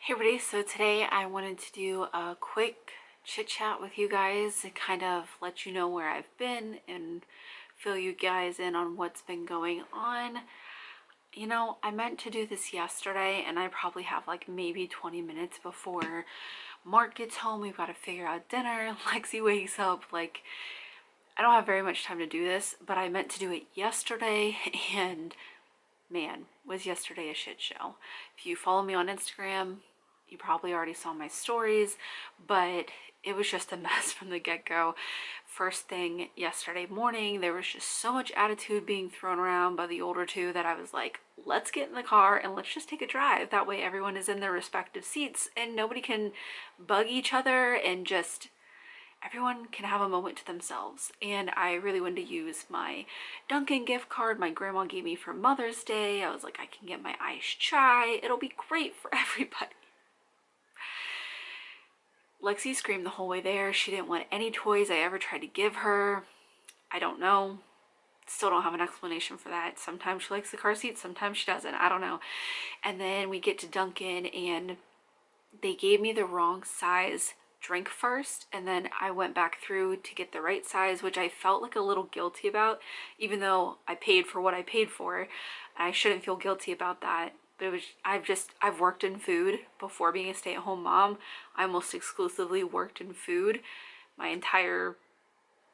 Hey everybody, so today I wanted to do a quick chit chat with you guys and kind of let you know where I've been and fill you guys in on what's been going on. You know, I meant to do this yesterday and I probably have like maybe 20 minutes before Mark gets home. We've got to figure out dinner. Lexi wakes up. Like, I don't have very much time to do this, but I meant to do it yesterday and man, was yesterday a shit show. If you follow me on Instagram, you probably already saw my stories, but it was just a mess from the get-go. First thing yesterday morning, there was just so much attitude being thrown around by the older two that I was like, let's get in the car and let's just take a drive. That way everyone is in their respective seats and nobody can bug each other and just everyone can have a moment to themselves. And I really wanted to use my Dunkin' gift card my grandma gave me for Mother's Day. I was like, I can get my iced chai. It'll be great for everybody. Lexi screamed the whole way there. She didn't want any toys I ever tried to give her. I don't know. Still don't have an explanation for that. Sometimes she likes the car seat, sometimes she doesn't. I don't know. And then we get to Dunkin' and they gave me the wrong size drink first, and then I went back through to get the right size, which I felt like a little guilty about, even though I paid for what I paid for. I shouldn't feel guilty about that. But it was, I've worked in food before being a stay-at-home mom. I almost exclusively worked in food my entire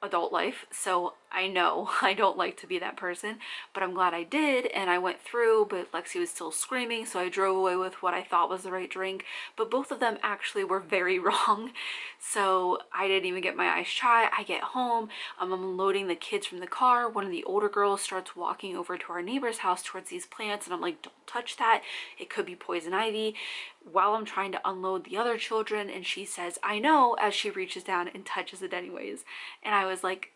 adult life, so I know I don't like to be that person, but I'm glad I did. And I went through, but Lexi was still screaming, so I drove away with what I thought was the right drink, but both of them actually were very wrong. So I didn't even get my iced chai. I get home, I'm unloading the kids from the car. One of the older girls starts walking over to our neighbor's house towards these plants, and I'm like, don't touch that, it could be poison ivy, while I'm trying to unload the other children. And she says, I know, as she reaches down and touches it anyways. And I was like,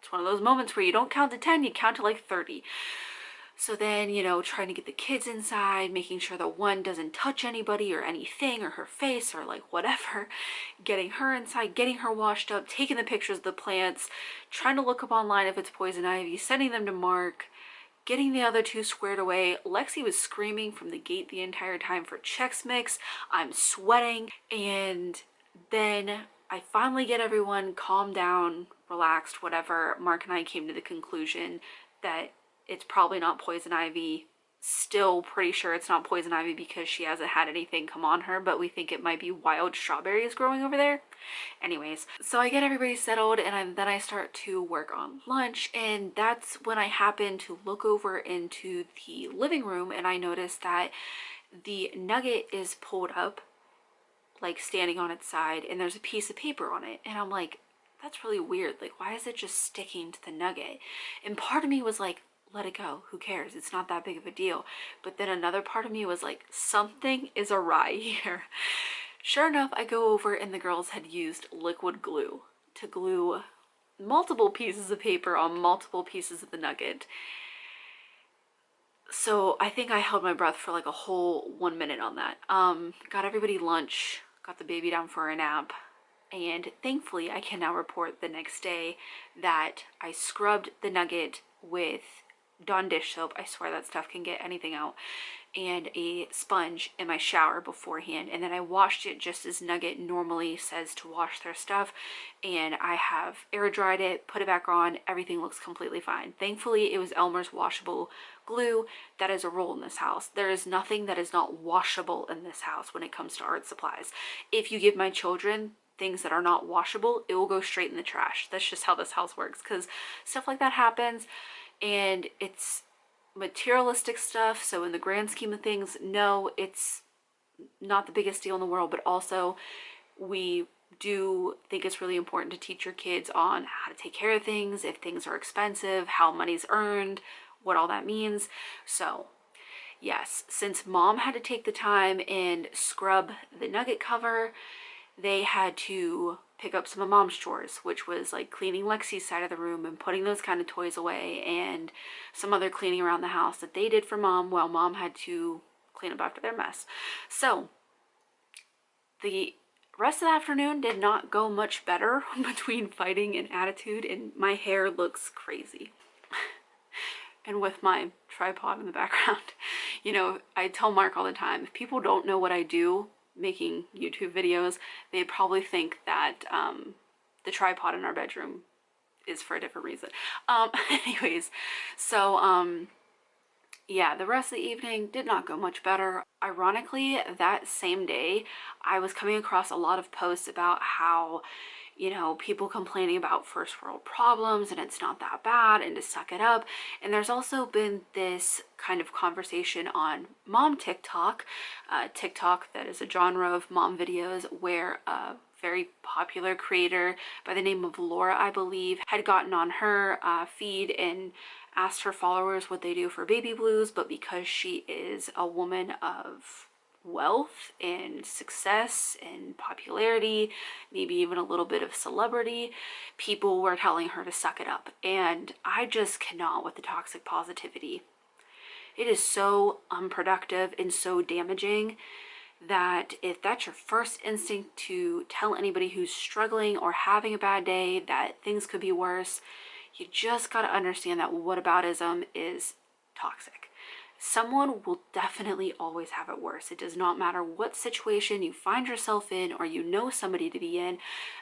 it's one of those moments where you don't count to 10, you count to like 30. So then, you know, trying to get the kids inside, making sure that one doesn't touch anybody or anything or her face or like whatever, getting her inside, getting her washed up, taking the pictures of the plants, trying to look up online if it's poison ivy, sending them to Mark, getting the other two squared away. Lexi was screaming from the gate the entire time for Chex Mix. I'm sweating. And then I finally get everyone calmed down, relaxed, whatever. Mark and I came to the conclusion that it's probably not poison ivy. Still pretty sure it's not poison ivy because she hasn't had anything come on her, but we think it might be wild strawberries growing over there. Anyways, so I get everybody settled, and then I start to work on lunch, and that's when I happen to look over into the living room and I notice that the nugget is pulled up, like standing on its side, and there's a piece of paper on it. And I'm like, that's really weird. Like, why is it just sticking to the nugget? And part of me was like, let it go, who cares, it's not that big of a deal. But then another part of me was like, something is awry here. Sure enough, I go over and the girls had used liquid glue to glue multiple pieces of paper on multiple pieces of the nugget. So I think I held my breath for like a whole 1 minute on that. Got everybody lunch, got the baby down for a nap, and thankfully I can now report the next day that I scrubbed the nugget with Dawn dish soap. I swear that stuff can get anything out, and a sponge in my shower beforehand, and then I washed it just as Nugget normally says to wash their stuff, and I have air dried it, put it back on. Everything looks completely fine. Thankfully it was Elmer's washable glue. That is a rule in this house. There is nothing that is not washable in this house when it comes to art supplies. If you give my children things that are not washable, it will go straight in the trash. That's just how this house works, because stuff like that happens, and it's materialistic stuff. So in the grand scheme of things, no, it's not the biggest deal in the world. But also, we do think it's really important to teach your kids on how to take care of things, if things are expensive, how money's earned, what all that means. So yes, since Mom had to take the time and scrub the nugget cover, they had to pick up some of Mom's chores, which was like cleaning Lexi's side of the room and putting those kind of toys away, and some other cleaning around the house that they did for Mom while Mom had to clean up after their mess. So the rest of the afternoon did not go much better between fighting and attitude, and my hair looks crazy. And with my tripod in the background, You know, I tell Mark all the time, if people don't know what I do making YouTube videos, they probably think that the tripod in our bedroom is for a different reason. Anyways, so yeah, the rest of the evening did not go much better. Ironically, that same day, I was coming across a lot of posts about how, you know, people complaining about first world problems and it's not that bad and to suck it up. And there's also been this kind of conversation on mom TikTok, TikTok that is a genre of mom videos where a very popular creator by the name of Laura, I believe, had gotten on her feed and asked her followers what they do for baby blues, but because she is a woman of wealth and success and popularity, maybe even a little bit of celebrity, people were telling her to suck it up. And I just cannot with the toxic positivity. It is so unproductive and so damaging that if that's your first instinct to tell anybody who's struggling or having a bad day that things could be worse, you just got to understand that whataboutism is toxic. Someone will definitely always have it worse. It does not matter what situation you find yourself in or you know somebody to be in.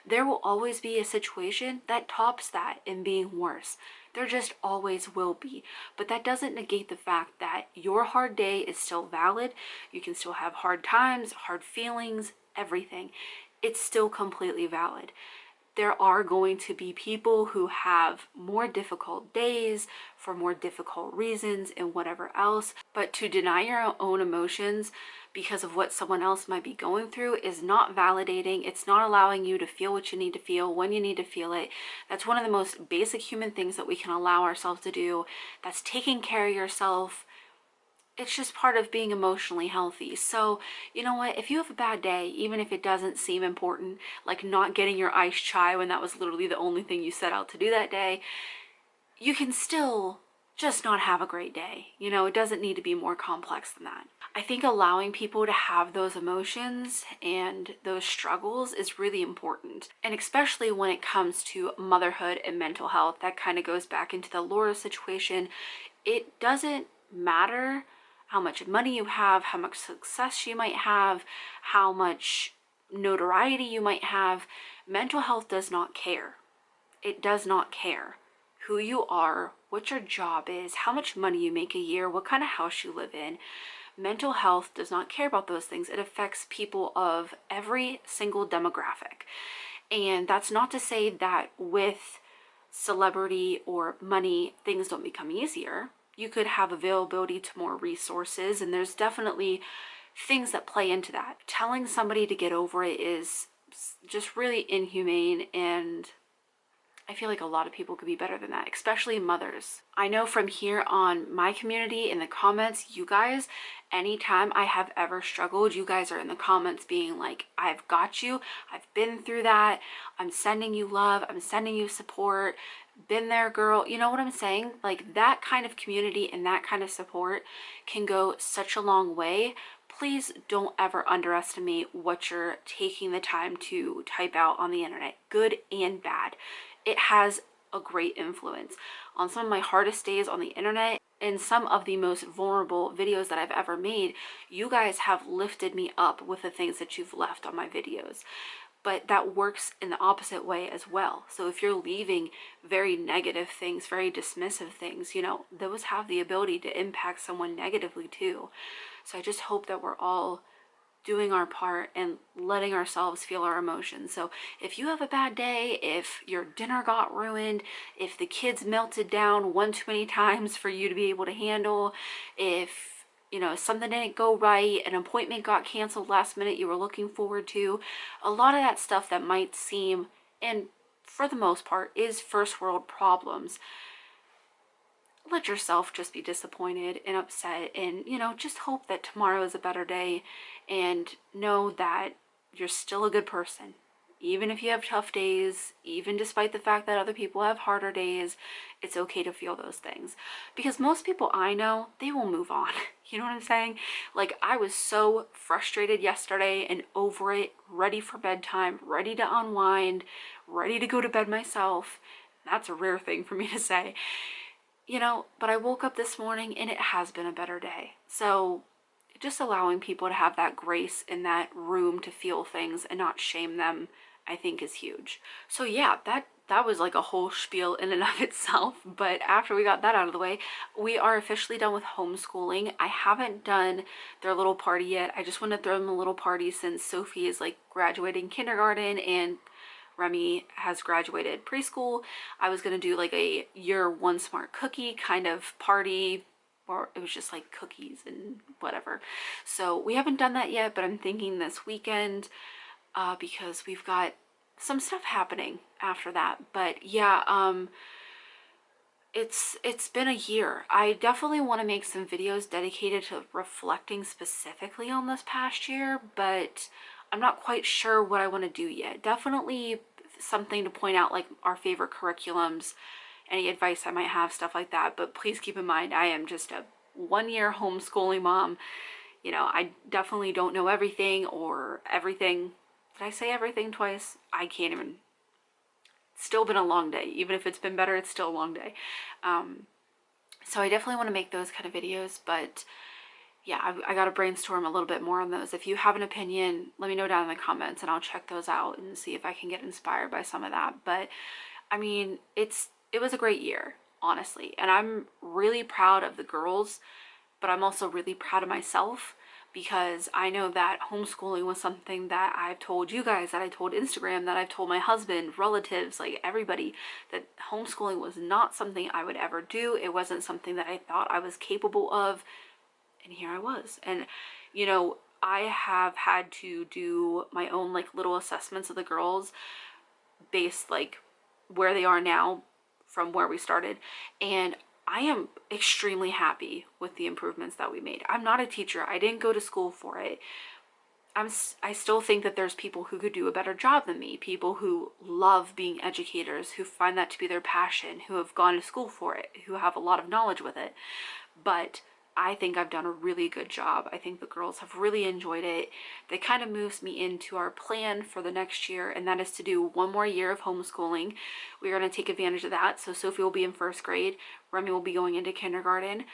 There will always be a situation that tops that in being worse. There just always will be. But that doesn't negate the fact that your hard day is still valid. You can still have hard times, hard feelings, everything. It's still completely valid. There are going to be people who have more difficult days for more difficult reasons and whatever else, but to deny your own emotions because of what someone else might be going through is not validating. It's not allowing you to feel what you need to feel when you need to feel it. That's one of the most basic human things that we can allow ourselves to do. That's taking care of yourself. It's just part of being emotionally healthy. So, you know what? If you have a bad day, even if it doesn't seem important, like not getting your iced chai when that was literally the only thing you set out to do that day, you can still just not have a great day. You know, it doesn't need to be more complex than that. I think allowing people to have those emotions and those struggles is really important. And especially when it comes to motherhood and mental health, that kind of goes back into the Laura situation. It doesn't matter how much money you have, how much success you might have, how much notoriety you might have. Mental health does not care. It does not care who you are, what your job is, how much money you make a year, what kind of house you live in. Mental health does not care about those things. It affects people of every single demographic. And that's not to say that with celebrity or money, things don't become easier. You could have availability to more resources, and there's definitely things that play into that. Telling somebody to get over it is just really inhumane, and I feel like a lot of people could be better than that, especially mothers. I know from here on my community in the comments, you guys, anytime I have ever struggled, you guys are in the comments being like, I've got you, I've been through that, I'm sending you love, I'm sending you support, been there girl. You know what I'm saying? Like, that kind of community and that kind of support can go such a long way. Please don't ever underestimate what you're taking the time to type out on the internet, good and bad. It has a great influence. On some of my hardest days on the internet and some of the most vulnerable videos that I've ever made, you guys have lifted me up with the things that you've left on my videos. But that works in the opposite way as well. So if you're leaving very negative things, very dismissive things, you know, those have the ability to impact someone negatively too. So I just hope that we're all doing our part and letting ourselves feel our emotions. So if you have a bad day, if your dinner got ruined, if the kids melted down one too many times for you to be able to handle, if you know, something didn't go right, an appointment got canceled last minute you were looking forward to, a lot of that stuff that might seem, and for the most part, is first world problems, let yourself just be disappointed and upset, and, you know, just hope that tomorrow is a better day, and know that you're still a good person. Even if you have tough days, even despite the fact that other people have harder days, it's okay to feel those things. Because most people I know, they will move on. You know what I'm saying? Like, I was so frustrated yesterday and over it, ready for bedtime, ready to unwind, ready to go to bed myself. That's a rare thing for me to say. you know, but I woke up this morning and it has been a better day. So just allowing people to have that grace and that room to feel things and not shame them, I think is huge. So yeah, that was like a whole spiel in and of itself. But after we got that out of the way, we are officially done with homeschooling. I haven't done their little party yet. I just want to throw them a little party since Sophie is like graduating kindergarten and Remy has graduated preschool. I was going to do like a year one smart cookie kind of party, or it was just like cookies and whatever. So we haven't done that yet, but I'm thinking this weekend because we've got some stuff happening after that. But yeah, it's been a year. I definitely want to make some videos dedicated to reflecting specifically on this past year, but I'm not quite sure what I want to do yet. Definitely something to point out, like our favorite curriculums, any advice I might have, stuff like that. But please keep in mind, I am just a 1-year homeschooling mom. You know, I definitely don't know everything or everything. Did I say everything twice? I can't even. It's still been a long day. Even if it's been better, it's still a long day. So I definitely want to make those kind of videos, but yeah, I got to brainstorm a little bit more on those. If you have an opinion, let me know down in the comments and I'll check those out and see if I can get inspired by some of that. But I mean, it was a great year, honestly. And I'm really proud of the girls, but I'm also really proud of myself because I know that homeschooling was something that I've told you guys, that I told Instagram, that I've told my husband, relatives, like everybody, that homeschooling was not something I would ever do. It wasn't something that I thought I was capable of. And here I was. And, you know, I have had to do my own like little assessments of the girls based like where they are now from where we started. And I am extremely happy with the improvements that we made. I'm not a teacher. I didn't go to school for it. I still think that there's people who could do a better job than me, people who love being educators, who find that to be their passion, who have gone to school for it, who have a lot of knowledge with it. But I think I've done a really good job. I think the girls have really enjoyed it. That kind of moves me into our plan for the next year, and that is to do 1 more year of homeschooling. We're going to take advantage of that. So Sophie will be in 1st grade. Remy will be going into kindergarten.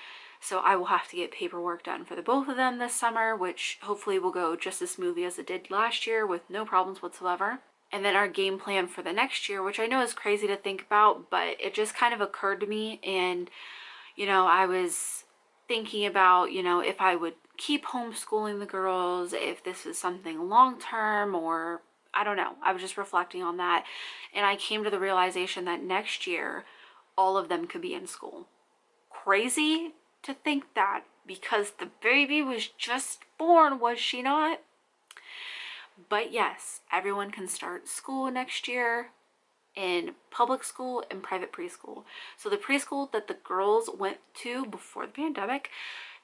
So I will have to get paperwork done for the both of them this summer, which hopefully will go just as smoothly as it did last year with no problems whatsoever. And then our game plan for the next year, which I know is crazy to think about, but it just kind of occurred to me. And, you know, I was thinking about, you know, if I would keep homeschooling the girls, if this is something long-term, or I don't know. I was just reflecting on that. And I came to the realization that next year, all of them could be in school. Crazy to think that, because the baby was just born, was she not? But yes, everyone can start school next year in public school and private preschool. So the preschool that the girls went to before the pandemic,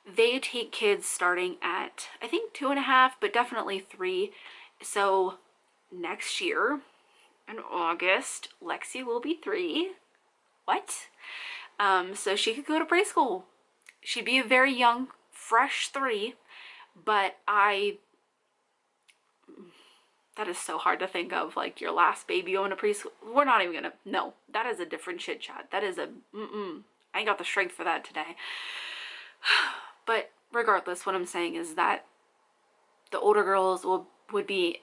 they take kids starting at, I think 2.5, but definitely 3. So next year in August, Lexi will be 3. What? So she could go to preschool. She'd be a very young, fresh 3, but that is so hard to think of, like your last baby going to preschool. We're not even gonna, no, that is a different chit chat. That is a, I ain't got the strength for that today. But regardless, what I'm saying is that the older girls would be,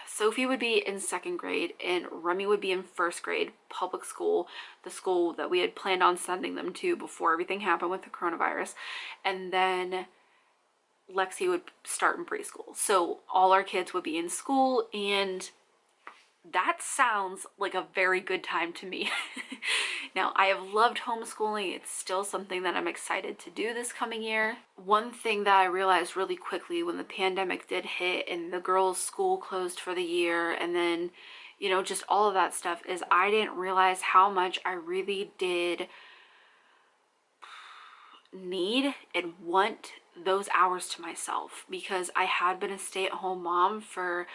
Sophie would be in 2nd grade and Remy would be in 1st grade, public school, the school that we had planned on sending them to before everything happened with the coronavirus. And then Lexi would start in preschool. So all our kids would be in school, and that sounds like a very good time to me. Now, I have loved homeschooling. It's still something that I'm excited to do this coming year. One thing that I realized really quickly when the pandemic did hit and the girls' school closed for the year, and then, you know, just all of that stuff, is I didn't realize how much I really did need and want those hours to myself, because I had been a stay-at-home mom for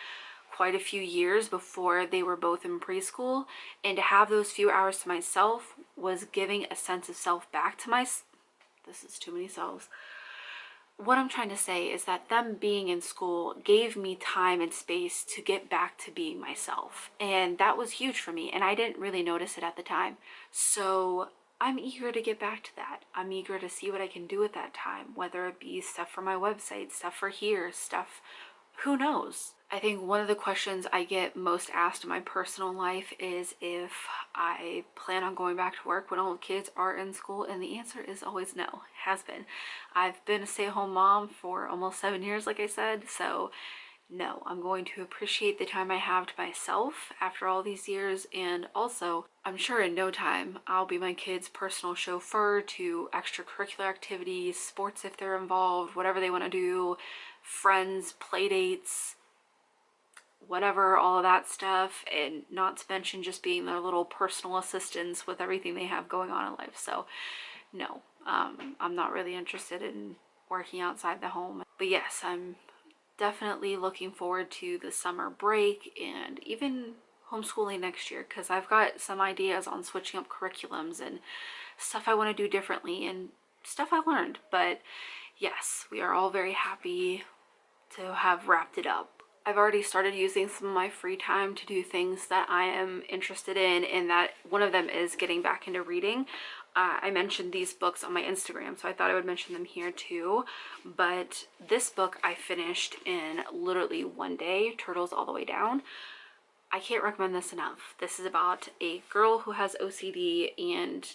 quite a few years before they were both in preschool, and to have those few hours to myself was giving a sense of self back to this is too many selves. What I'm trying to say is that them being in school gave me time and space to get back to being myself, and that was huge for me, and I didn't really notice it at the time. So I'm eager to get back to that. I'm eager to see what I can do at that time, whether it be stuff for my website, stuff for here, stuff, who knows? I think one of the questions I get most asked in my personal life is if I plan on going back to work when all the kids are in school, and the answer is always no. Has been. I've been a stay-at-home mom for almost 7 years, like I said, so no, I'm going to appreciate the time I have to myself after all these years, and also I'm sure in no time I'll be my kids' personal chauffeur to extracurricular activities, sports if they're involved, whatever they want to do, friends, play dates, whatever, all of that stuff, and not to mention just being their little personal assistants with everything they have going on in life. So no, I'm not really interested in working outside the home. But yes, I'm definitely looking forward to the summer break and even homeschooling next year, because I've got some ideas on switching up curriculums and stuff I want to do differently and stuff I learned. But yes, we are all very happy to have wrapped it up. I've already started using some of my free time to do things that I am interested in, and that one of them is getting back into reading. I mentioned these books on my Instagram, so I thought I would mention them here too. But this book I finished in literally one day, Turtles All the Way Down. I can't recommend this enough. This is about a girl who has OCD, and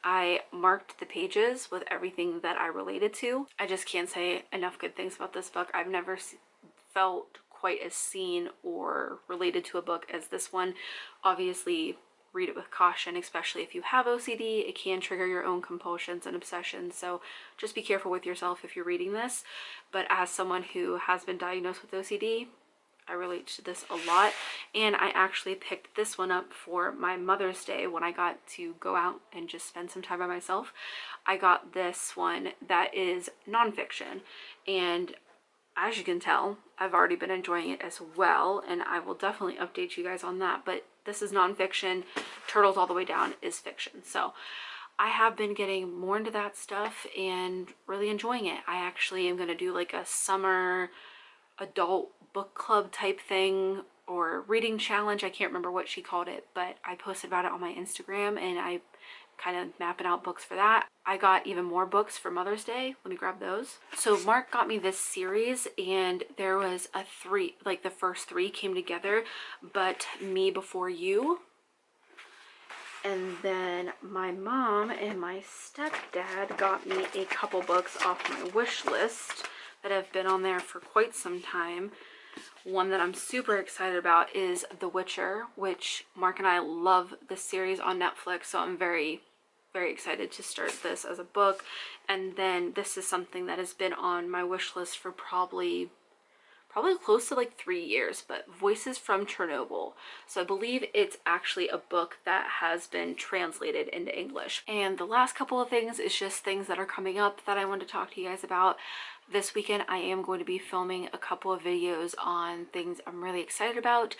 I marked the pages with everything that I related to. I just can't say enough good things about this book. I've never felt quite as seen or related to a book as this one. Obviously, read it with caution, especially if you have OCD. It can trigger your own compulsions and obsessions, so just be careful with yourself if you're reading this. But as someone who has been diagnosed with OCD, I relate to this a lot, and I actually picked this one up for my Mother's Day when I got to go out and just spend some time by myself. I got this one that is nonfiction, and as you can tell, I've already been enjoying it as well, and I will definitely update you guys on that. But this is nonfiction. Turtles All the Way Down is fiction. So I have been getting more into that stuff and really enjoying it. I actually am going to do like a summer adult book club type thing or reading challenge. I can't remember what she called it, but I posted about it on my Instagram, and I kind of mapping out books for that. I got even more books for Mother's Day. Let me grab those. So Mark got me this series, and there was a three, like the first three came together, but Me Before You. And then my mom and my stepdad got me a couple books off my wish list that have been on there for quite some time. One that I'm super excited about is The Witcher, which Mark and I love this series on Netflix, so I'm very excited to start this as a book. And then this is something that has been on my wish list for probably close to like 3 years, but Voices from Chernobyl. So I believe it's actually a book that has been translated into English. And the last couple of things is just things that are coming up that I want to talk to you guys about. This weekend I am going to be filming a couple of videos on things I'm really excited about.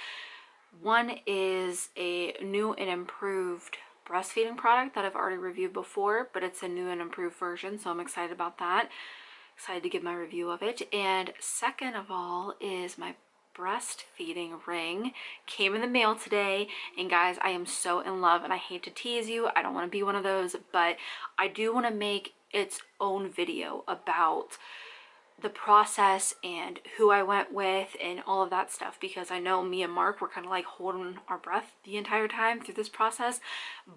One is a new and improved breastfeeding product that I've already reviewed before, but it's a new and improved version, so I'm excited about that. Excited to give my review of it. And second of all is my breastfeeding ring. Came in the mail today, and guys, I am so in love, and I hate to tease you. I don't want to be one of those, but I do want to make its own video about the process and who I went with and all of that stuff, because I know me and Mark were kind of like holding our breath the entire time through this process,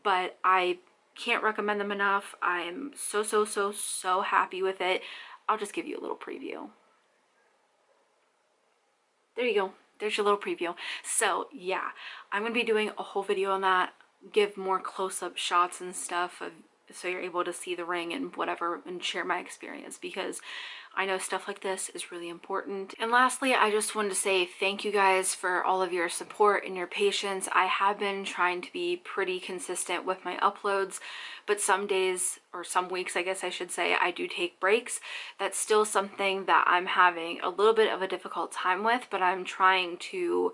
but I can't recommend them enough. I am so happy with it. I'll just give you a little preview. There you go. There's your little preview. So yeah, I'm going to be doing a whole video on that, give more close-up shots and stuff so you're able to see the ring and whatever, and share my experience, because I know stuff like this is really important. And lastly, I just wanted to say thank you guys for all of your support and your patience. I have been trying to be pretty consistent with my uploads, but some days, or some weeks I guess I should say, I do take breaks. That's still something that I'm having a little bit of a difficult time with, but I'm trying to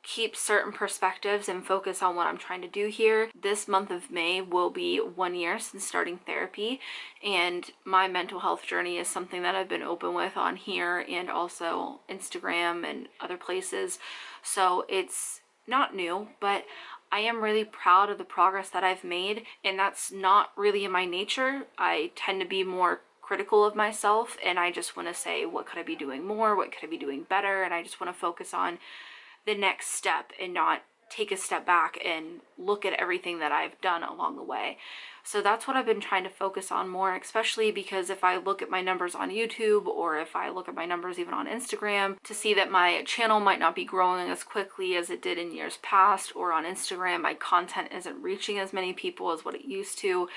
keep certain perspectives and focus on what I'm trying to do here. This month of May will be 1 year since starting therapy, and my mental health journey is something that I've been open with on here and also Instagram and other places, so it's not new, but I am really proud of the progress that I've made, and that's not really in my nature. I tend to be more critical of myself, and I just want to say, what could I be doing more? What could I be doing better? And I just want to focus on the next step and not take a step back and look at everything that I've done along the way. So that's what I've been trying to focus on more, especially because if I look at my numbers on YouTube, or if I look at my numbers even on Instagram, to see that my channel might not be growing as quickly as it did in years past, or on Instagram my content isn't reaching as many people as what it used to,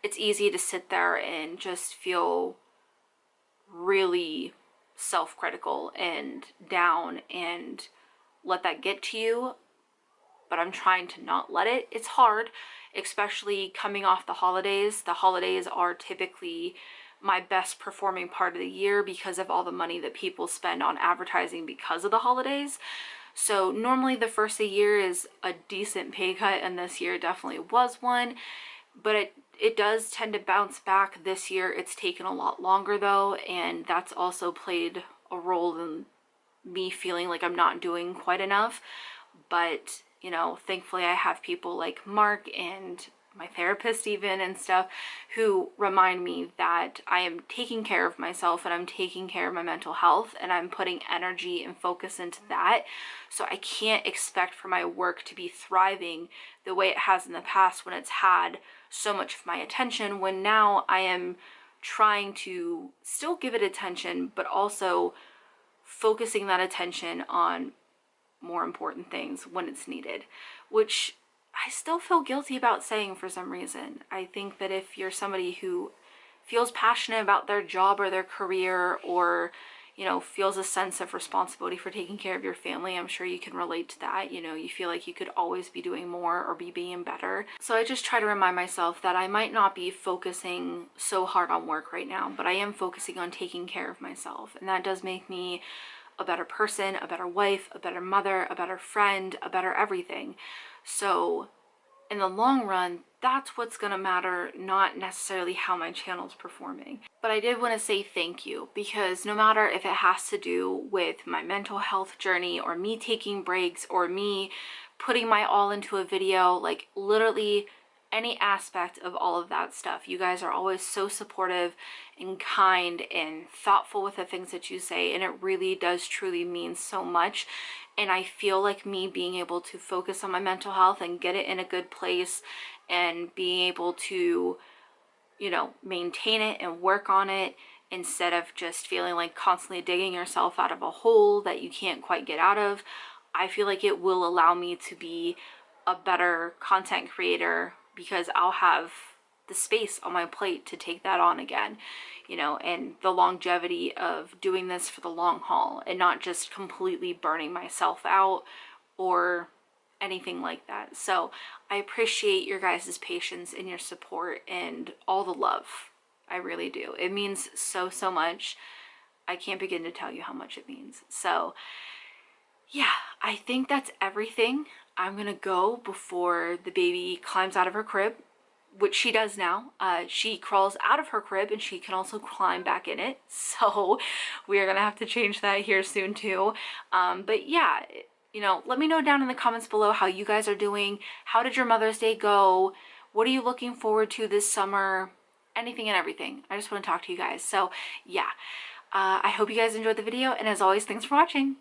it's easy to sit there and just feel really self-critical and down and let that get to you. But I'm trying to not let it. It's hard, especially coming off the holidays. The holidays are typically my best performing part of the year because of all the money that people spend on advertising because of the holidays. So normally the first of the year is a decent pay cut, and this year definitely was one, but it does tend to bounce back. This year it's taken a lot longer though, and that's also played a role in me feeling like I'm not doing quite enough. But you know, thankfully I have people like Mark and my therapist even and stuff who remind me that I am taking care of myself and I'm taking care of my mental health, and I'm putting energy and focus into that. So I can't expect for my work to be thriving the way it has in the past when it's had so much of my attention, when now I am trying to still give it attention, but also focusing that attention on more important things when it's needed, which I still feel guilty about saying for some reason. I think that if you're somebody who feels passionate about their job or their career, or you know, feels a sense of responsibility for taking care of your family, I'm sure you can relate to that. You know, you feel like you could always be doing more or be being better. So I just try to remind myself that I might not be focusing so hard on work right now, but I am focusing on taking care of myself, and that does make me a better person, a better wife, a better mother, a better friend, a better everything. So in the long run, that's what's gonna matter, not necessarily how my channel's performing. But I did want to say thank you, because no matter if it has to do with my mental health journey, or me taking breaks, or me putting my all into a video, like literally any aspect of all of that stuff, you guys are always so supportive and kind and thoughtful with the things that you say, and it really does truly mean so much. And I feel like me being able to focus on my mental health and get it in a good place, and being able to, you know, maintain it and work on it, instead of just feeling like constantly digging yourself out of a hole that you can't quite get out of, I feel like it will allow me to be a better content creator, because I'll have the space on my plate to take that on again, you know, and the longevity of doing this for the long haul, and not just completely burning myself out or anything like that. So I appreciate your guys' patience and your support and all the love. I really do. It means so, so much. I can't begin to tell you how much it means. So yeah, I think that's everything. I'm gonna go before the baby climbs out of her crib, which she does now. She crawls out of her crib and she can also climb back in it. So we are gonna have to change that here soon too. But yeah, you know, let me know down in the comments below how you guys are doing. How did your Mother's Day go? What are you looking forward to this summer? Anything and everything. I just want to talk to you guys. So yeah, I hope you guys enjoyed the video, and as always, thanks for watching.